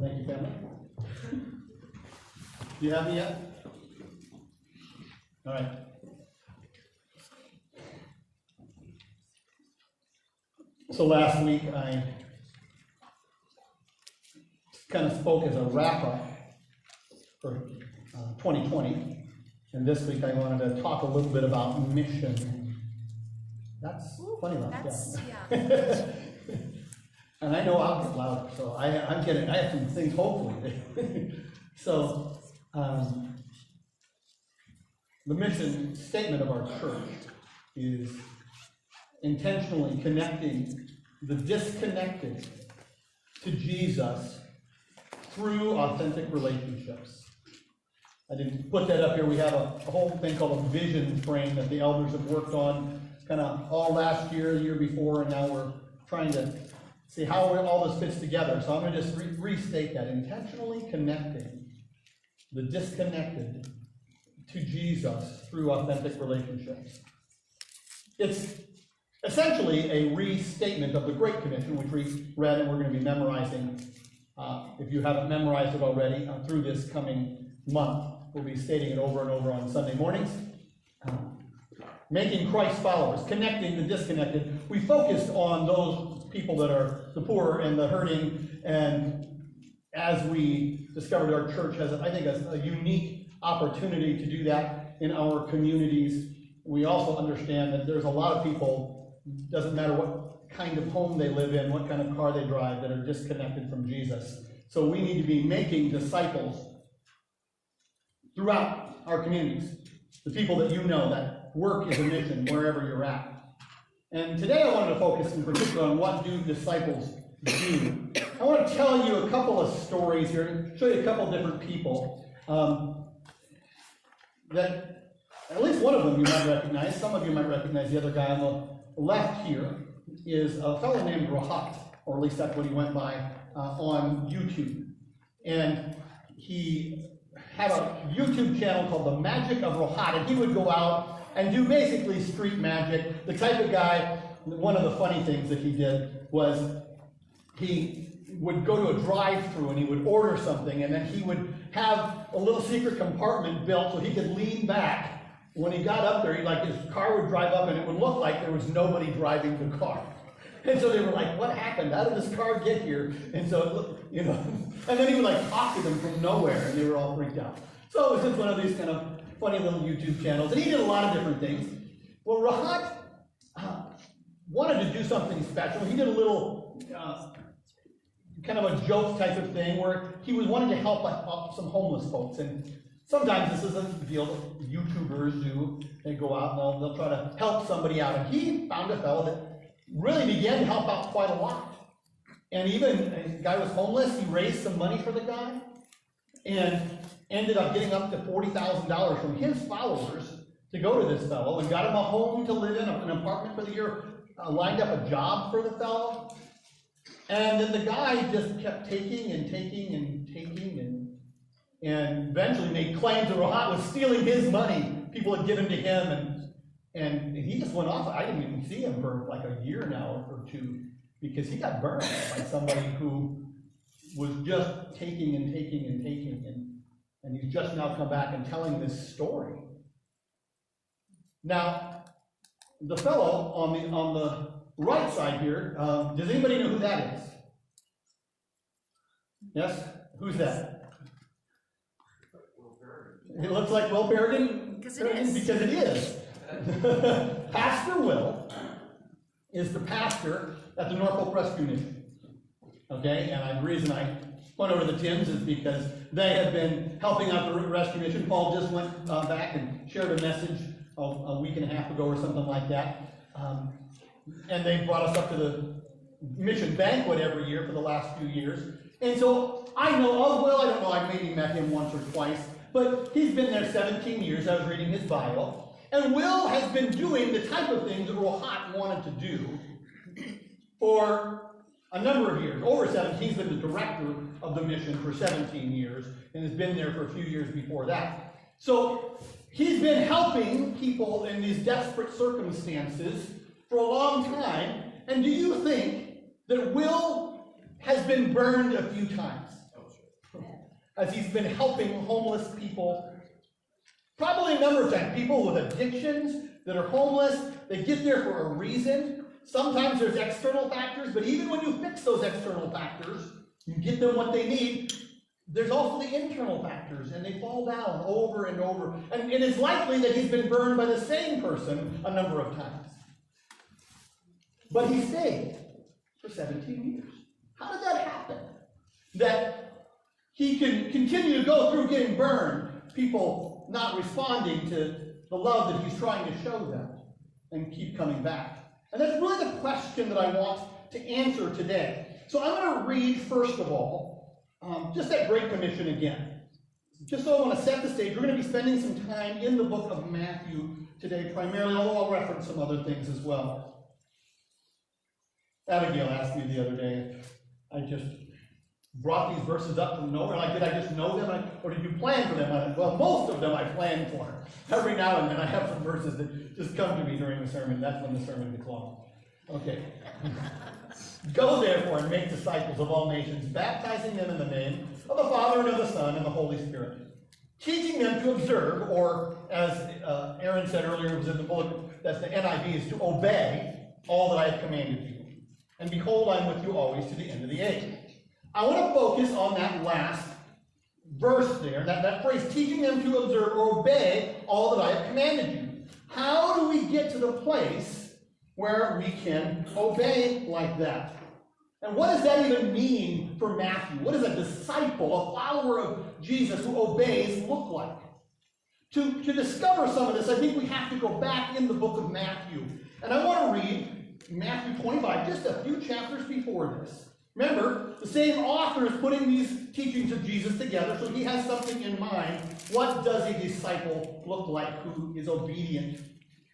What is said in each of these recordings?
Thank you, family. Do you have me yet? All right. So last week I kind of spoke as a wrap-up for 2020, and this week I wanted to talk a little bit about mission. That's funny enough, yeah. And I know I'll get louder, so I'm kidding. I have some things, hopefully. So, the mission statement of our church is intentionally connecting the disconnected to Jesus through authentic relationships. I didn't put that up here. We have a whole thing called a vision frame that the elders have worked on kind of all last year, the year before, and now we're trying to see how all this fits together. So I'm going to just restate that. Intentionally connecting the disconnected to Jesus through authentic relationships. It's essentially a restatement of the Great Commission, which we read and we're going to be memorizing. If you haven't memorized it already, through this coming month, we'll be stating it over and over on Sunday mornings. Making Christ followers, connecting the disconnected. We focused on those people that are the poor and the hurting, and as we discovered, our church has, I think, a unique opportunity to do that in our communities. We also understand that there's a lot of people, doesn't matter what kind of home they live in, what kind of car they drive, that are disconnected from Jesus. So we need to be making disciples throughout our communities. The people that you know, that work is a mission wherever you're at. And today I wanted to focus in particular on what do disciples do. I want to tell you a couple of stories here, and show you a couple of different people that at least one of them you might recognize. Some of you might recognize the other guy on the left here is a fellow named Rahat, or at least that's what he went by on YouTube. And he had a YouTube channel called The Magic of Rahat, and he would go out and do basically street magic. The type of guy, one of the funny things that he did was he would go to a drive-thru and he would order something, and then he would have a little secret compartment built so he could lean back. When he got up there, his car would drive up and it would look like there was nobody driving the car. And so they were like, what happened? How did this car get here? And so, and then he would talk to them from nowhere, and they were all freaked out. So it was just one of these kind of funny little YouTube channels. And he did a lot of different things. Well, Rahat wanted to do something special. He did a little kind of a joke type of thing where he was wanting to help some homeless folks. And sometimes this is a deal that YouTubers do. They go out and they'll try to help somebody out. And he found a fellow that really began to help out quite a lot. And even the guy was homeless, he raised some money for the guy and ended up getting up to $40,000 from his followers to go to this fellow, and got him a home to live in, an apartment for the year, lined up a job for the fellow. And then the guy just kept taking and taking and taking, and eventually made claims that Rahat was stealing his money. People had given to him, and he just went off. I didn't even see him for like a year now or two, because he got burned by somebody who was just taking and taking and taking, and he's just now come back and telling this story. Now, the fellow on the right side here, does anybody know who that is? Yes? Who's that? It looks like Will Berrigan? Because it is. Because it is. Pastor Will is the pastor at the Norfolk Rescue Mission. Okay, and the reason I went over to the Tims is because they have been helping out the rescue mission. Paul just went back and shared a message a week and a half ago or something like that. And they brought us up to the mission banquet every year for the last few years. And so I know of Will. I don't know, I maybe met him once or twice, but he's been there 17 years. I was reading his bio. And Will has been doing the type of things that Rahat wanted to do for a number of years. Over 17, he's been the director of the mission for 17 years and has been there for a few years before that. So he's been helping people in these desperate circumstances for a long time. And do you think that Will has been burned a few times? as he's been helping homeless people, probably a number of times. People with addictions that are homeless, they get there for a reason. Sometimes there's external factors, but even when you fix those external factors, you get them what they need, there's also the internal factors, and they fall down over and over. And it is likely that he's been burned by the same person a number of times. But he stayed for 17 years. How did that happen? That he can continue to go through getting burned, people not responding to the love that he's trying to show them, and keep coming back. And that's really the question that I want to answer today. So I'm going to read, first of all, just that Great Commission again. Just so I want to set the stage, we're going to be spending some time in the book of Matthew today primarily, although I'll reference some other things as well. Abigail asked me the other day, I just brought these verses up from nowhere, like, did I just know them, or did you plan for them? Well, most of them I planned for. Every now and then I have some verses that just come to me during the sermon. That's when the sermon gets long. Okay. Go therefore and make disciples of all nations, baptizing them in the name of the Father and of the Son and the Holy Spirit, teaching them to observe, or as Aaron said earlier, it was in the bullet, that's the NIV, is to obey all that I have commanded you. And behold, I am with you always to the end of the age. I want to focus on that last verse there, that phrase, teaching them to observe or obey all that I have commanded you. How do we get to the place where we can obey like that? And what does that even mean for Matthew? What does a disciple, a follower of Jesus who obeys, look like? To discover some of this, I think we have to go back in the book of Matthew. And I want to read Matthew 25, just a few chapters before this. Remember, the same author is putting these teachings of Jesus together, so he has something in mind. What does a disciple look like who is obedient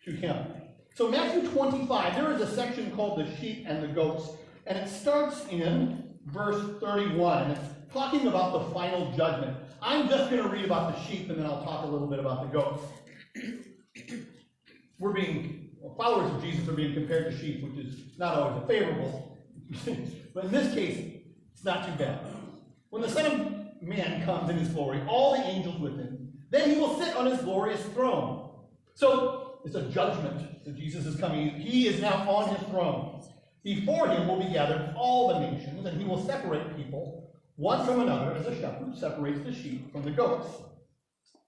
to him? So Matthew 25, there is a section called the sheep and the goats, and it starts in verse 31, and it's talking about the final judgment. I'm just going to read about the sheep, and then I'll talk a little bit about the goats. Followers of Jesus are being compared to sheep, which is not always a favorable, but in this case, it's not too bad. When the Son of Man comes in his glory, all the angels with him, then he will sit on his glorious throne. So it's a judgment that Jesus is coming. He is now on his throne. Before him will be gathered all the nations, and he will separate people one from another, as a shepherd separates the sheep from the goats.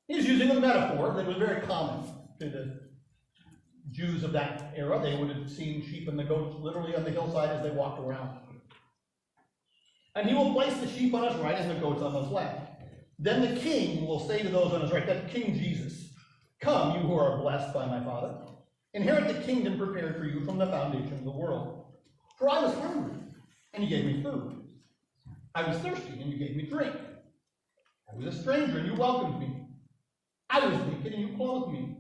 He's using a metaphor that was very common to the Jews of that era. They would have seen sheep and the goats literally on the hillside as they walked around. And he will place the sheep on his right and the goats on his left. Then the king will say to those on his right, that's King Jesus, come, you who are blessed by my Father, inherit the kingdom prepared for you from the foundation of the world. For I was hungry, and you gave me food. I was thirsty, and you gave me drink. I was a stranger, and you welcomed me. I was naked, and you clothed me.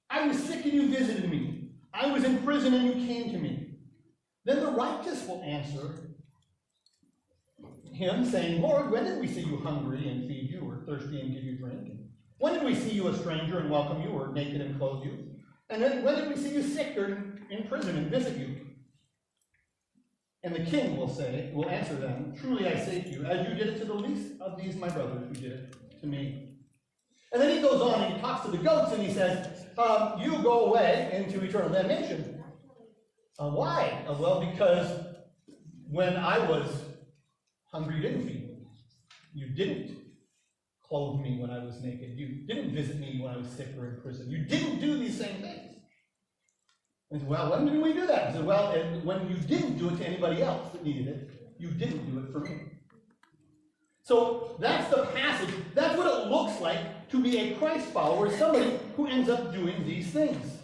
I was sick, and you visited me. I was in prison, and you came to me. Then the righteous will answer him, saying, Lord, when did we see you hungry and feed you, or thirsty and give you drink? And when did we see you a stranger and welcome you, or naked and clothe you? And then when did we see you sick or in prison and visit you? And the king will answer them, truly I say to you, as you did it to the least of these my brothers, you did it to me. And then he goes on and he talks to the goats and he says, you go away into eternal damnation. Why? Well, because when I was hungry, you didn't feed me. You didn't clothe me when I was naked. You didn't visit me when I was sick or in prison. You didn't do these same things. And well, when did we do that? He said, well, when you didn't do it to anybody else that needed it, you didn't do it for me. So that's the passage. That's what it looks like to be a Christ follower, somebody who ends up doing these things.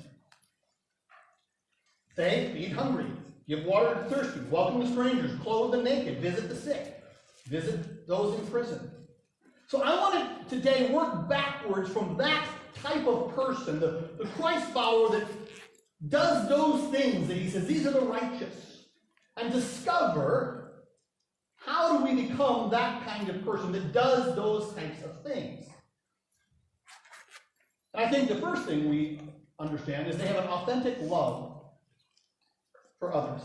Feed hungry, give water to thirsty, welcome the strangers, clothe the naked, visit the sick, visit those in prison. So I want to today work backwards from that type of person, the Christ follower that does those things that he says, these are the righteous, and discover how do we become that kind of person that does those types of things. And I think the first thing we understand is they have an authentic love for others.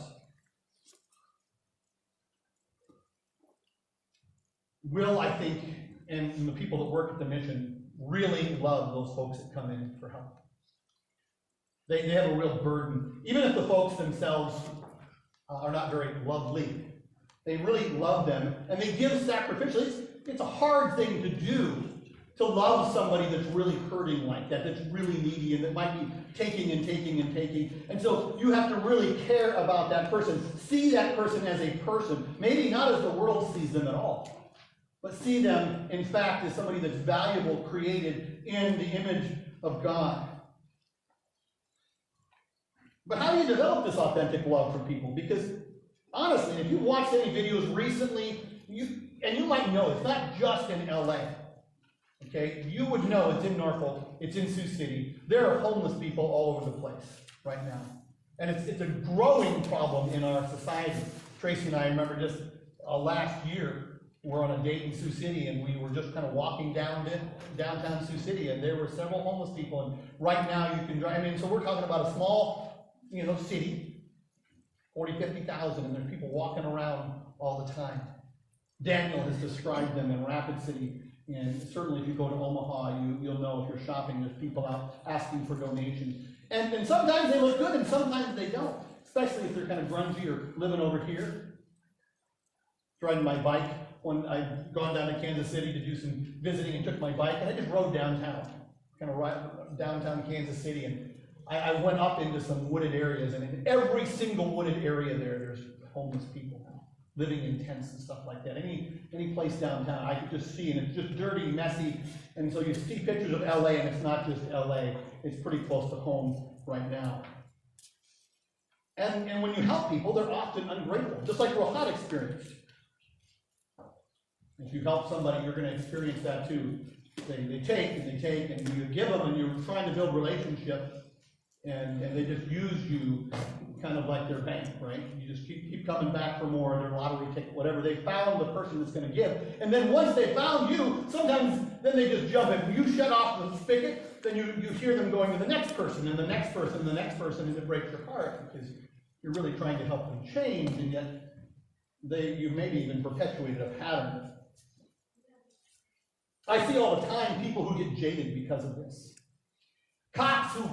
Will, I think, and the people that work at the mission really love those folks that come in for help. They have a real burden. Even if the folks themselves are not very lovely, they really love them, and they give sacrificially. It's a hard thing to do, to love somebody that's really hurting like that, that's really needy, and that might be taking and taking and taking. And so you have to really care about that person. See that person as a person. Maybe not as the world sees them at all, but see them, in fact, as somebody that's valuable, created in the image of God. But how do you develop this authentic love for people? Because honestly, if you've watched any videos recently, you might know it's not just in LA. Okay, you would know it's in Norfolk, it's in Sioux City. There are homeless people all over the place right now. And it's a growing problem in our society. Tracy and I remember just last year, we're on a date in Sioux City, and we were just kind of walking downtown Sioux City, and there were several homeless people. And right now you can drive, so we're talking about a small, city, 40, 50,000, and there's people walking around all the time. Daniel has described them in Rapid City. And certainly if you go to Omaha, you'll know if you're shopping, there's people out asking for donations. And sometimes they look good and sometimes they don't, especially if they're kind of grungy or living over here. Riding my bike when I'd gone down to Kansas City to do some visiting and took my bike, and I just rode downtown, kind of right downtown Kansas City, and I went up into some wooded areas, and in every single wooded area there's homeless people living in tents and stuff like that. Any place downtown, I could just see, and it's just dirty, messy, and so you see pictures of LA, and it's not just LA, it's pretty close to home right now. And when you help people, they're often ungrateful, just like Rohat experienced. If you help somebody, you're going to experience that too. They take, and you give them, and you're trying to build relationship, and they just use you kind of like their bank, right? You just keep coming back for more, their lottery ticket, whatever. They found the person that's going to give. And then once they found you, sometimes then they just jump in. When you shut off the spigot, then you hear them going to the next person, and the next person, and the next person, and it breaks your heart because you're really trying to help them change, and yet you maybe even perpetuated a pattern. I see all the time people who get jaded because of this. Cops who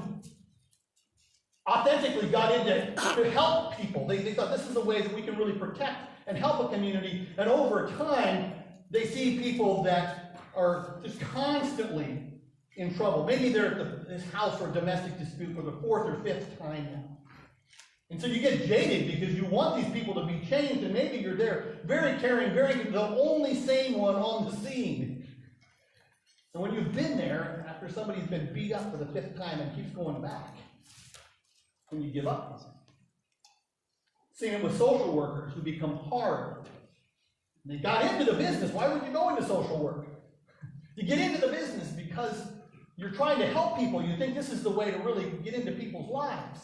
authentically got into to help people. They thought this is a way that we can really protect and help a community. And over time, they see people that are just constantly in trouble. Maybe they're at this house for a domestic dispute for the 4th or 5th time now. And so you get jaded because you want these people to be changed, and maybe you're there very caring, the only sane one on the scene. And when you've been there, after somebody's been beat up for the 5th time and keeps going back, when you give up. Seeing it with social workers who become hard. They got into the business. Why would you go into social work? You get into the business because you're trying to help people. You think this is the way to really get into people's lives.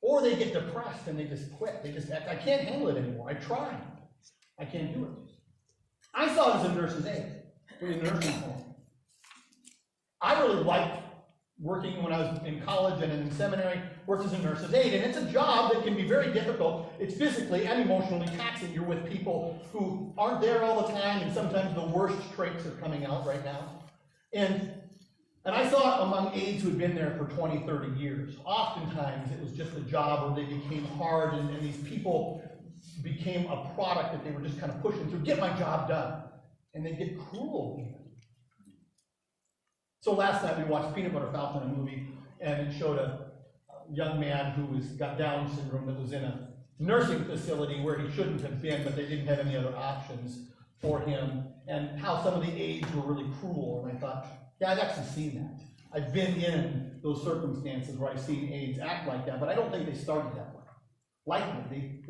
Or they get depressed and they just quit. They just act, I can't handle it anymore. I tried. I can't do it. I saw it as a nurse's aide in a nursing home. I really liked working when I was in college and in seminary, worked as a nurse's aide, and it's a job that can be very difficult. It's physically and emotionally taxing. You're with people who aren't there all the time, and sometimes the worst traits are coming out right now. And I saw it among aides who had been there for 20, 30 years. Oftentimes, it was just a job where they became hard, and these people became a product that they were just kind of pushing through, get my job done. And they get cruel even. So last night we watched Peanut Butter Falcon, a movie, and it showed a young man who got Down syndrome that was in a nursing facility where he shouldn't have been, but they didn't have any other options for him, and how some of the aides were really cruel. And I thought, yeah, I've actually seen that. I've been in those circumstances where I've seen aides act like that, but I don't think they started that way. Likely,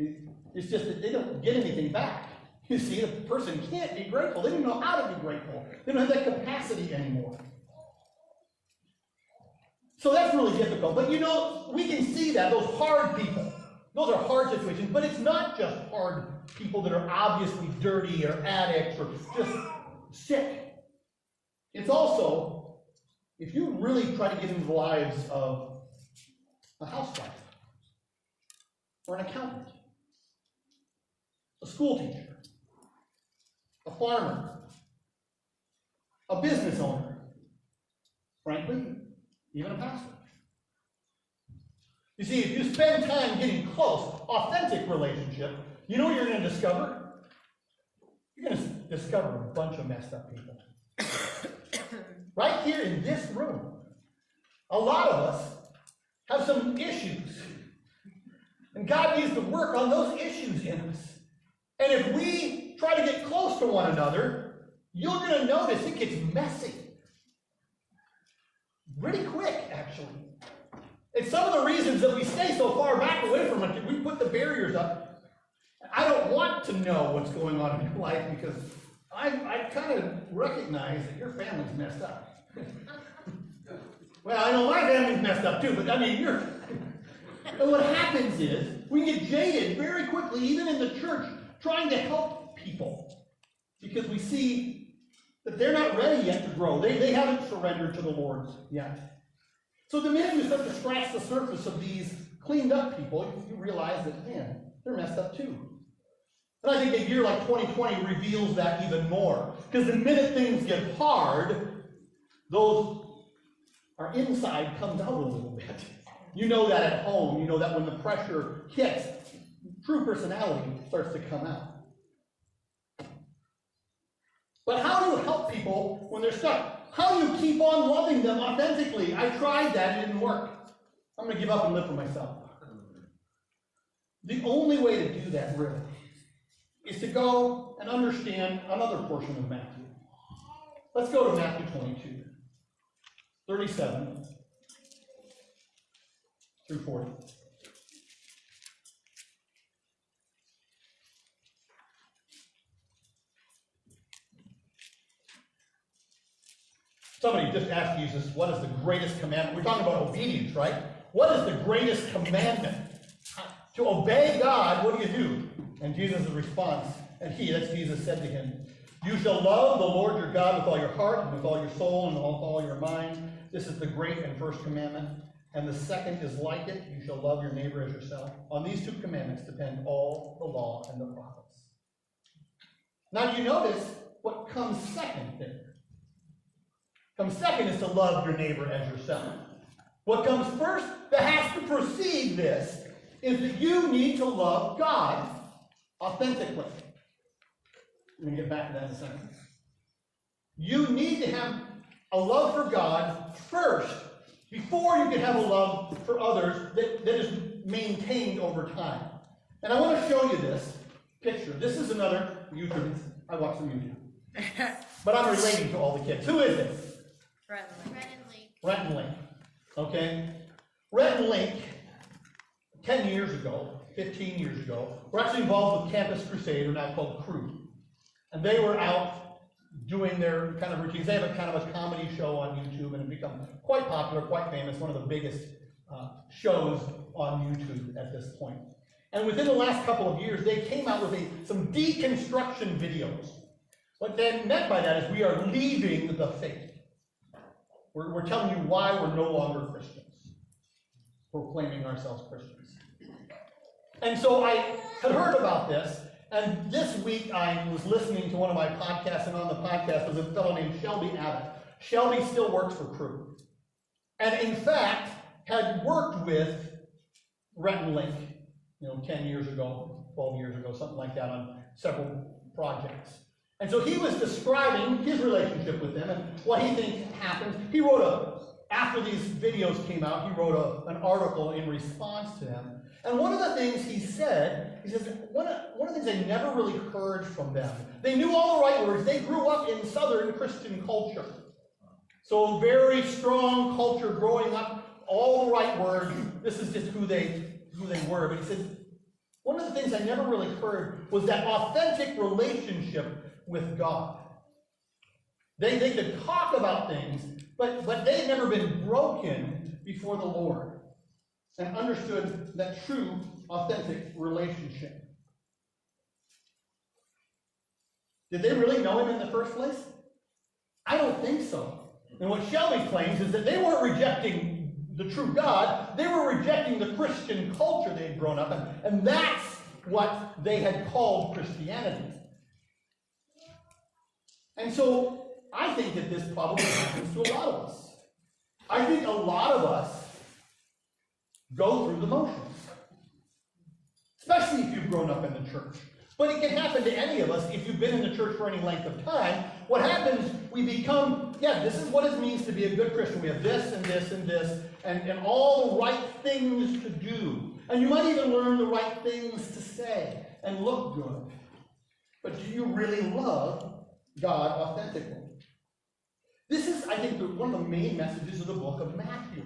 it's just that they don't get anything back. You see, the person can't be grateful. They don't know how to be grateful. They don't have that capacity anymore. So that's really difficult. But we can see that, those hard people, those are hard situations, but it's not just hard people that are obviously dirty or addicts or just sick. It's also, if you really try to get into the lives of a housewife, or an accountant, a school teacher, a farmer, a business owner, frankly, even a pastor. You see, if you spend time getting close, authentic relationship, you know what you're going to discover? You're going to discover a bunch of messed up people. Right here in this room, a lot of us have some issues. And God needs to work on those issues in us. And if we try to get close to one another, you're going to notice it gets messy. Pretty quick, actually. It's some of the reasons that we stay so far back away from it. We put the barriers up. I don't want to know what's going on in your life because I kind of recognize that your family's messed up. Well, I know my family's messed up too, but I mean, and what happens is we get jaded very quickly, even in the church, trying to help people because we see that they're not ready yet to grow. They haven't surrendered to the Lord yet. So the minute you start to scratch the surface of these cleaned up people, you realize that, man, they're messed up too. And I think a year like 2020 reveals that even more. Because the minute things get hard, our inside comes out a little bit. You know that at home. You know that when the pressure hits, true personality starts to come out. But how do you help people when they're stuck? How do you keep on loving them authentically? I tried that, it didn't work. I'm going to give up and live for myself. The only way to do that, really, is to go and understand another portion of Matthew. Let's go to Matthew 22, 37 through 40. Somebody just asked Jesus, what is the greatest commandment? We're talking about obedience, right? What is the greatest commandment? To obey God, what do? And Jesus' response, that's Jesus, said to him, you shall love the Lord your God with all your heart, and with all your soul, and with all your mind. This is the great and first commandment. And the second is like it, you shall love your neighbor as yourself. On these two commandments depend all the law and the prophets. Now, do you notice what comes second there? Comes second is to love your neighbor as yourself. What comes first that has to precede this is that you need to love God authentically. I'm going to get back to that in a second. You need to have a love for God first before you can have a love for others that is maintained over time. And I want to show you this picture. This is another YouTube. I watch some YouTube. But I'm relating to all the kids. Who is this? Rhett and Link. Okay? Rhett and Link, 10 years ago, 15 years ago, were actually involved with Campus Crusade, or now called Crew. And they were out doing their kind of routines. They have a kind of a comedy show on YouTube and have become quite popular, quite famous, one of the biggest shows on YouTube at this point. And within the last couple of years, they came out with some deconstruction videos. What they meant by that is we are leaving the faith. We're telling you why we're no longer Christians, proclaiming ourselves Christians. And so I had heard about this, and this week I was listening to one of my podcasts, and on the podcast was a fellow named Shelby Abbott. Shelby still works for Crew, and in fact had worked with Rhett and Link, 10 years ago, 12 years ago, something like that, on several projects. And so he was describing his relationship with them and what he thinks happens. He wrote after these videos came out, he wrote an article in response to them. And one of the things he says, one of the things I never really heard from them. They knew all the right words. They grew up in Southern Christian culture. So very strong culture growing up, all the right words. This is just who they were. But he said, one of the things I never really heard was that authentic relationship with God. They could talk about things, but they had never been broken before the Lord and understood that true, authentic relationship. Did they really know him in the first place? I don't think so. And what Shelby claims is that they weren't rejecting the true God, they were rejecting the Christian culture they had grown up in, and that's what they had called Christianity. And so I think that this probably happens to a lot of us. I think a lot of us go through the motions, especially if you've grown up in the church. But it can happen to any of us if you've been in the church for any length of time. What happens, we become, this is what it means to be a good Christian. We have this and this and this, and all the right things to do. And you might even learn the right things to say and look good. But do you really love God authentically? This is, I think, one of the main messages of the book of Matthew.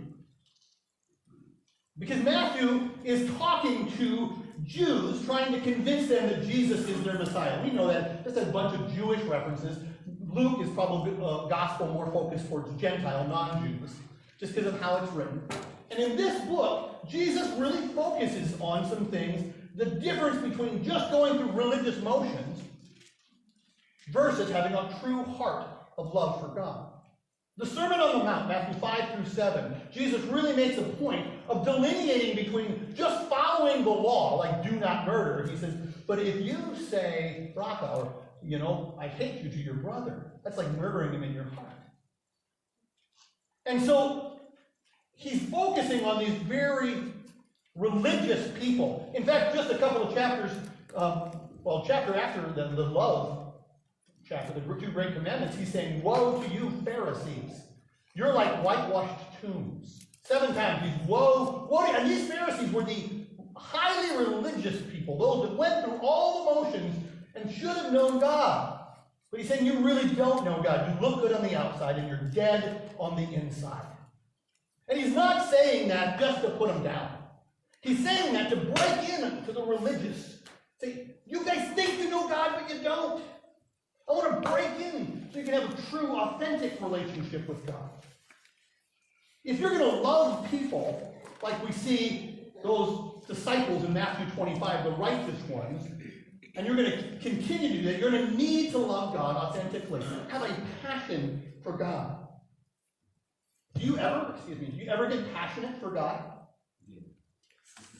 Because Matthew is talking to Jews, trying to convince them that Jesus is their Messiah. We know that. This has a bunch of Jewish references. Luke is probably a gospel more focused towards Gentile, non-Jews, just because of how it's written. And in this book, Jesus really focuses on some things, the difference between just going through religious motions versus having a true heart of love for God. The Sermon on the Mount, Matthew 5 through 7, Jesus really makes a point of delineating between just following the law, like do not murder. He says, but if you say, Raka, or, I hate you to your brother, that's like murdering him in your heart. And so he's focusing on these very religious people. In fact, just a couple of chapters, chapter after the love chapter, the two great commandments, he's saying, woe to you, Pharisees. You're like whitewashed tombs. 7 times he's, woe to you. And these Pharisees were the highly religious people, those that went through all the motions and should have known God. But he's saying, you really don't know God. You look good on the outside and you're dead on the inside. And he's not saying that just to put them down. He's saying that to break in to the religious. Say, you guys think you know God, but you don't. I want to break in so you can have a true, authentic relationship with God. If you're going to love people, like we see those disciples in Matthew 25, the righteous ones, and you're going to continue to do that, you're going to need to love God authentically. Have a passion for God. Do you ever get passionate for God?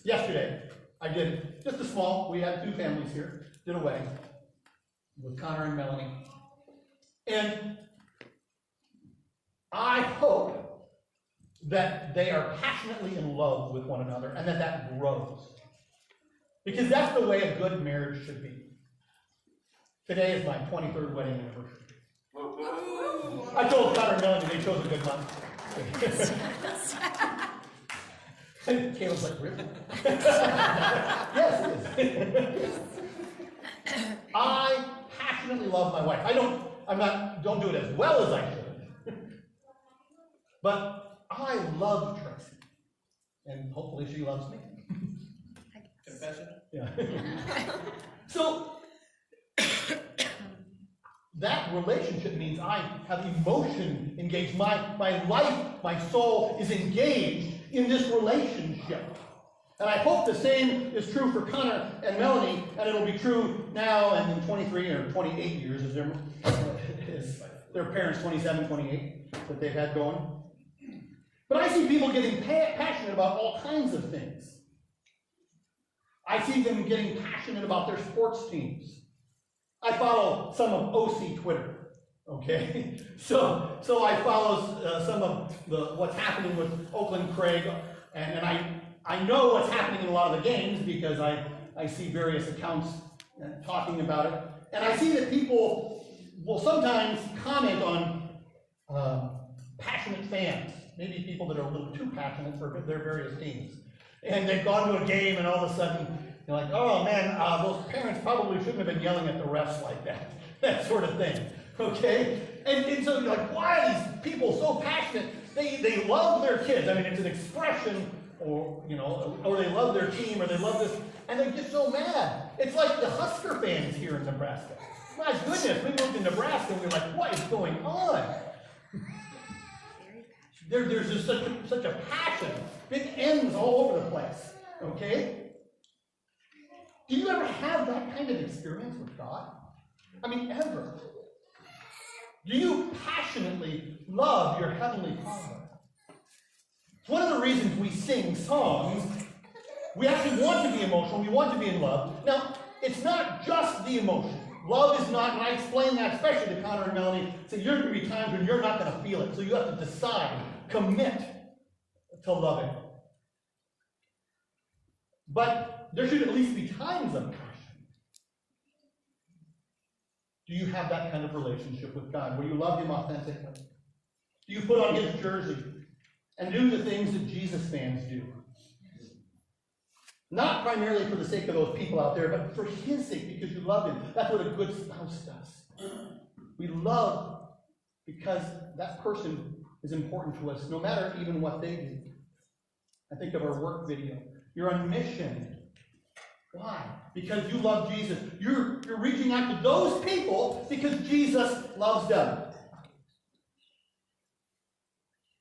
Yesterday, I did just a small, we had 2 families here, did a wedding with Connor and Melanie. And I hope that they are passionately in love with one another and that grows. Because that's the way a good marriage should be. Today is my 23rd wedding anniversary. I told Connor and Melanie they chose a good month. And Caleb's like, really? Yes, it is. I passionately love my wife. I don't do it as well as I should. But I love Tracy. And hopefully she loves me. Confession? Yeah. So that relationship means I have emotion engaged. My life, my soul is engaged in this relationship. And I hope the same is true for Connor and Melanie, and it'll be true now and in 23 or 28 years as their parents, 27, 28, that they've had going. But I see people getting passionate about all kinds of things. I see them getting passionate about their sports teams. I follow some of OC Twitter, okay? So I follow some of what's happening with Oakland Craig, and I know what's happening in a lot of the games because I see various accounts talking about it. And I see that people will sometimes comment on passionate fans, maybe people that are a little too passionate for their various teams. And they've gone to a game and all of a sudden, you're like, oh man, those parents probably shouldn't have been yelling at the refs like that. That sort of thing, okay? And so you're like, why are these people so passionate? They love their kids. I mean, it's an expression, or they love their team, or they love this, and they get so mad. It's like the Husker fans here in Nebraska. My goodness, we moved to Nebraska and we're like, what is going on? There's just such a passion. Big M's all over the place, okay? Do you ever have that kind of experience with God? I mean, ever? Do you passionately love your Heavenly Father? It's one of the reasons we sing songs. We actually want to be emotional. We want to be in love. Now, it's not just the emotion. Love is not, and I explain that especially to Connor and Melanie, so there are going to be times when you're not going to feel it, so you have to decide, commit to loving. But there should at least be times of passion. Do you have that kind of relationship with God, where you love him authentically? Do you put on his jersey and do the things that Jesus fans do? Not primarily for the sake of those people out there, but for his sake, because you love him. That's what a good spouse does. We love because that person is important to us, no matter even what they do. I think of our work video. You're on mission. Why? Because you love Jesus. You're reaching out to those people because Jesus loves them.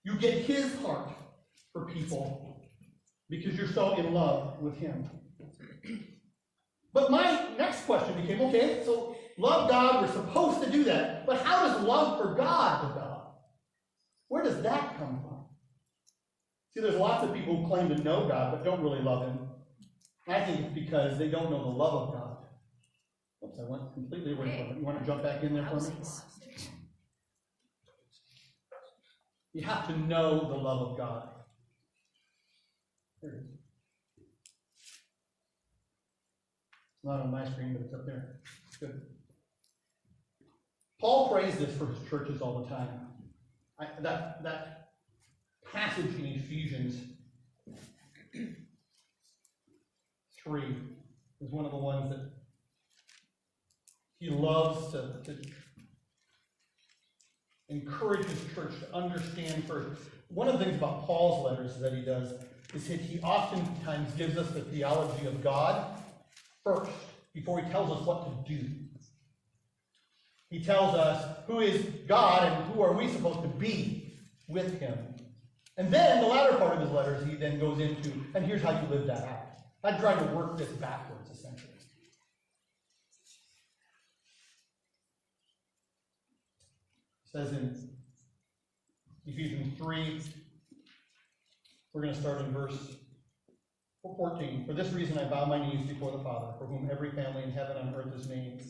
You get his heart for people because you're so in love with him. But my next question became, okay, so love God, we're supposed to do that, but how does love for God develop? Where does that come from? See, there's lots of people who claim to know God but don't really love him. I think it's because they don't know the love of God. Oops, I went completely away from it. You want to jump back in there for me? You have to know the love of God. There it is. It's not on my screen, but it's up there. It's good. Paul prays this for his churches all the time. That passage in Ephesians 3 is one of the ones that he loves to encourage his church to understand first. One of the things about Paul's letters that he does is that he oftentimes gives us the theology of God first, before he tells us what to do. He tells us who is God and who are we supposed to be with him. And then the latter part of his letters he then goes into, and here's how you live that out. I'm trying to work this backwards, essentially. It says in Ephesians 3, we're going to start in verse 14. For this reason I bow my knees before the Father, for whom every family in heaven and earth is named,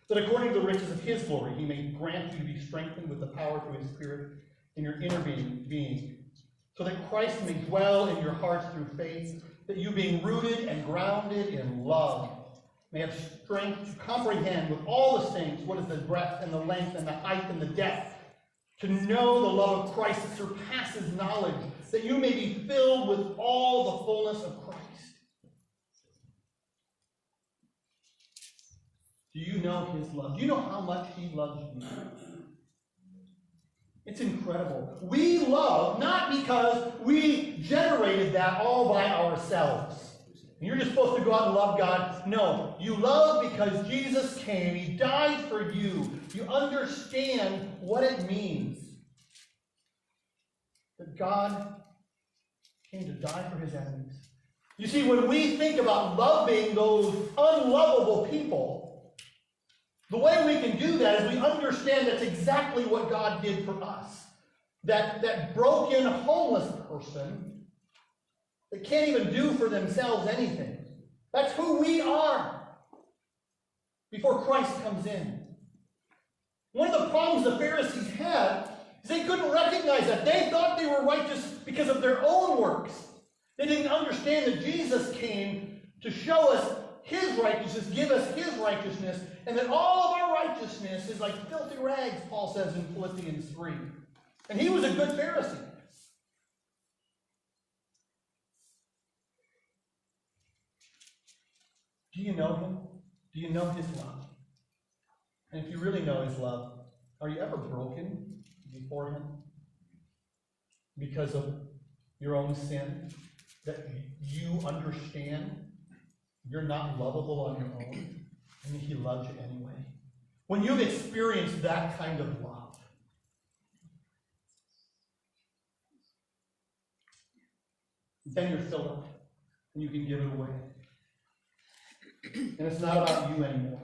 that according to the riches of his glory he may grant you to be strengthened with the power through his Spirit in your inner being, so that Christ may dwell in your hearts through faith, that you being rooted and grounded in love may have strength to comprehend with all the saints what is the breadth and the length and the height and the depth, to know the love of Christ that surpasses knowledge, that you may be filled with all the fullness of Christ. Do you know his love? Do you know how much he loves you? It's incredible. We love not because we generated that all by ourselves. And you're just supposed to go out and love God. No, you love because Jesus came. He died for you. You understand what it means that God came to die for his enemies. You see, when we think about loving those unlovable people, the way we can do that is we understand that's exactly what God did for us. That broken, homeless person that can't even do for themselves anything. That's who we are before Christ comes in. One of the problems the Pharisees had is they couldn't recognize that. They thought they were righteous because of their own works. They didn't understand that Jesus came to show us his righteousness, give us his righteousness, and that all of our righteousness is like filthy rags, Paul says in Philippians 3. And he was a good Pharisee. Do you know him? Do you know his love? And if you really know his love, are you ever broken before him because of your own sin? That you understand you're not lovable on your own, and he loves you anyway. When you've experienced that kind of love, then you're filled up, and you can give it away. And it's not about you anymore.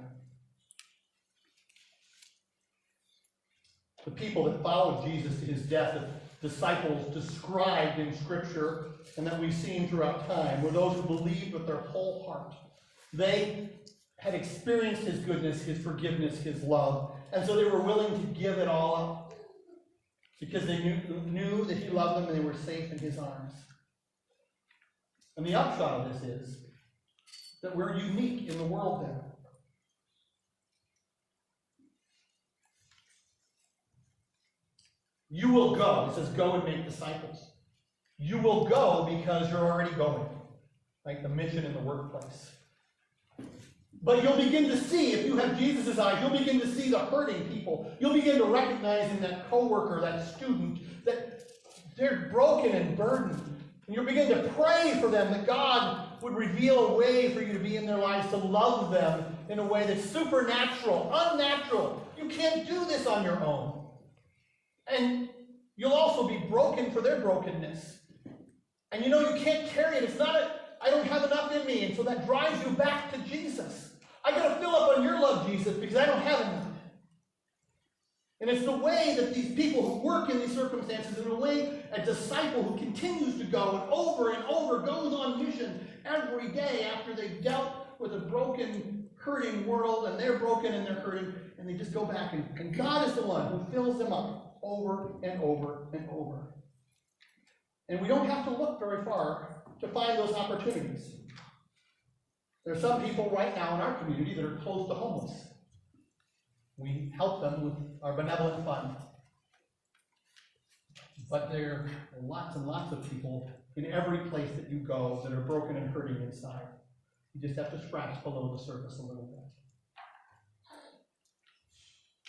The people that followed Jesus to his death, the disciples described in Scripture, and that we've seen throughout time, were those who believed with their whole heart. They had experienced his goodness, his forgiveness, his love, and so they were willing to give it all up because they knew that he loved them and they were safe in his arms. And the upshot of this is that we're unique in the world then. You will go. It says, go and make disciples. You will go because you're already going. Like the mission in the workplace. But you'll begin to see, if you have Jesus' eyes, you'll begin to see the hurting people. You'll begin to recognize in that coworker, that student, that they're broken and burdened. And you'll begin to pray for them, that God would reveal a way for you to be in their lives, to love them in a way that's supernatural, unnatural. You can't do this on your own. And you'll also be broken for their brokenness. And you know you can't carry it. It's not I don't have enough in me. And so that drives you back to Jesus. I got to fill up on your love, Jesus, because I don't have enough. And it's the way that these people who work in these circumstances, in a way a disciple who continues to go and over goes on mission every day after they've dealt with a broken, hurting world, and they're broken and they're hurting, and they just go back, and God is the one who fills them up over and over and over. And we don't have to look very far to find those opportunities. There are some people right now in our community that are close to homeless. We help them with our benevolent fund. But there are lots and lots of people in every place that you go that are broken and hurting inside. You just have to scratch below the surface a little bit.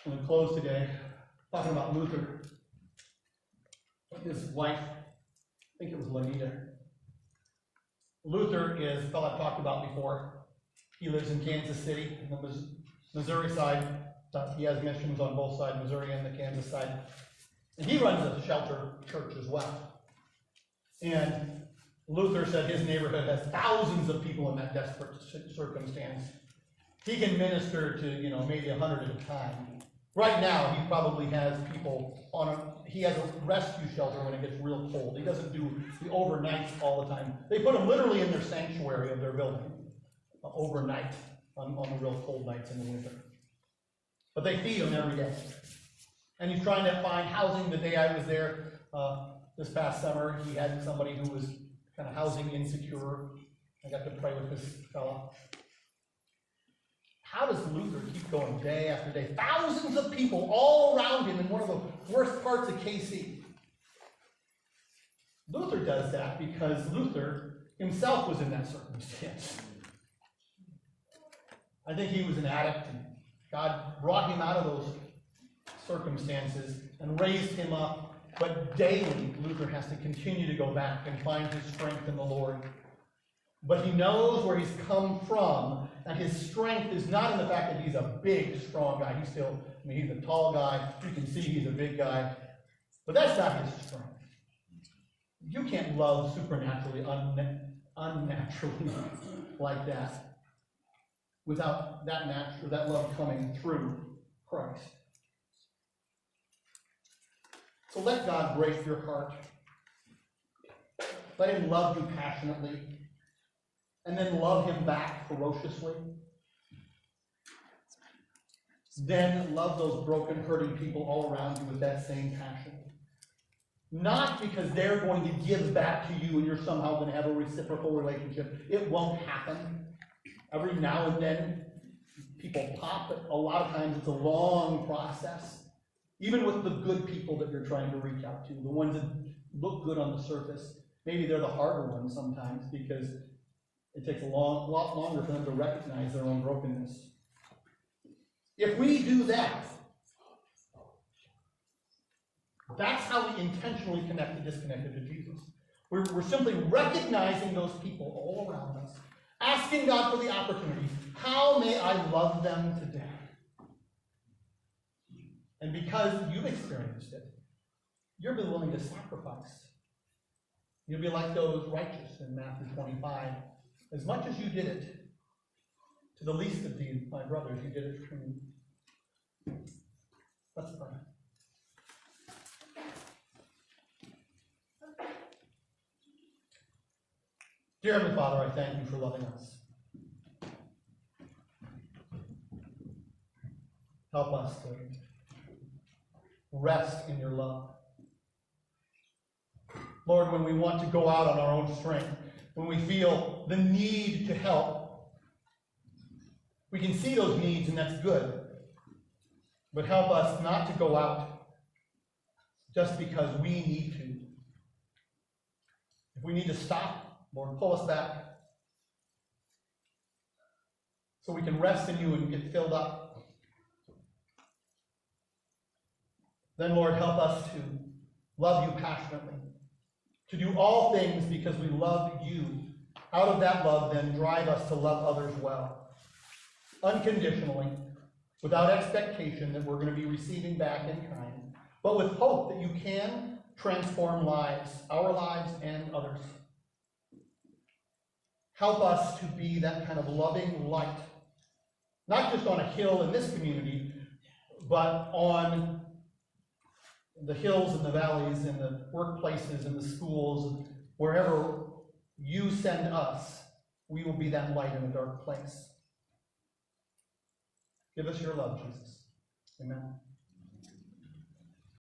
I'm going to close today talking about Luther. His wife, I think it was Lanita. Luther is a fellow I've talked about before. He lives in Kansas City, in the Missouri side. He has missions on both sides, Missouri and the Kansas side. And he runs a shelter church as well. And Luther said his neighborhood has thousands of people in that desperate circumstance. He can minister to, maybe 100 at a time. Right now, he probably has people he has a rescue shelter when it gets real cold. He doesn't do the overnights all the time. They put them literally in their sanctuary of their building overnight on the real cold nights in the winter. But they feed him every day. And he's trying to find housing. The day I was there this past summer, he had somebody who was kind of housing insecure. I got to pray with this fellow. How does Luther keep going day after day? Thousands of people all around him in one of the worst parts of KC. Luther does that because Luther himself was in that circumstance. I think he was an addict, and God brought him out of those circumstances and raised him up. But daily, Luther has to continue to go back and find his strength in the Lord. But he knows where he's come from, and his strength is not in the fact that he's a big, strong guy. He's a tall guy. You can see he's a big guy. But that's not his strength. You can't love supernaturally, unnaturally like that without that love coming through Christ. So let God break your heart. Let him love you passionately. And then love him back ferociously. Then love those broken, hurting people all around you with that same passion. Not because they're going to give back to you and you're somehow going to have a reciprocal relationship. It won't happen. Every now and then, people pop, but a lot of times it's a long process. Even with the good people that you're trying to reach out to, the ones that look good on the surface, maybe they're the harder ones sometimes because it takes a lot longer for them to recognize their own brokenness. If we do that, that's how we intentionally connect the disconnected to Jesus. We're simply recognizing those people all around us, asking God for the opportunity. How may I love them today? And because you've experienced it, you'll be willing to sacrifice. You'll be like those righteous in Matthew 25. As much as you did it to the least of these, my brothers, you did it for me. Let's pray. Dear Heavenly Father, I thank you for loving us. Help us to rest in your love. Lord, when we want to go out on our own strength, when we feel the need to help, we can see those needs and that's good. But help us not to go out just because we need to. If we need to stop, Lord, pull us back so we can rest in you and get filled up. Then, Lord, help us to love you passionately, to do all things because we love you. Out of that love, then, drive us to love others well, unconditionally, without expectation that we're going to be receiving back in kind, but with hope that you can transform lives, our lives and others. Help us to be that kind of loving light, not just on a hill in this community, but on the hills and the valleys and the workplaces and the schools, wherever you send us, we will be that light in a dark place. Give us your love, Jesus. Amen.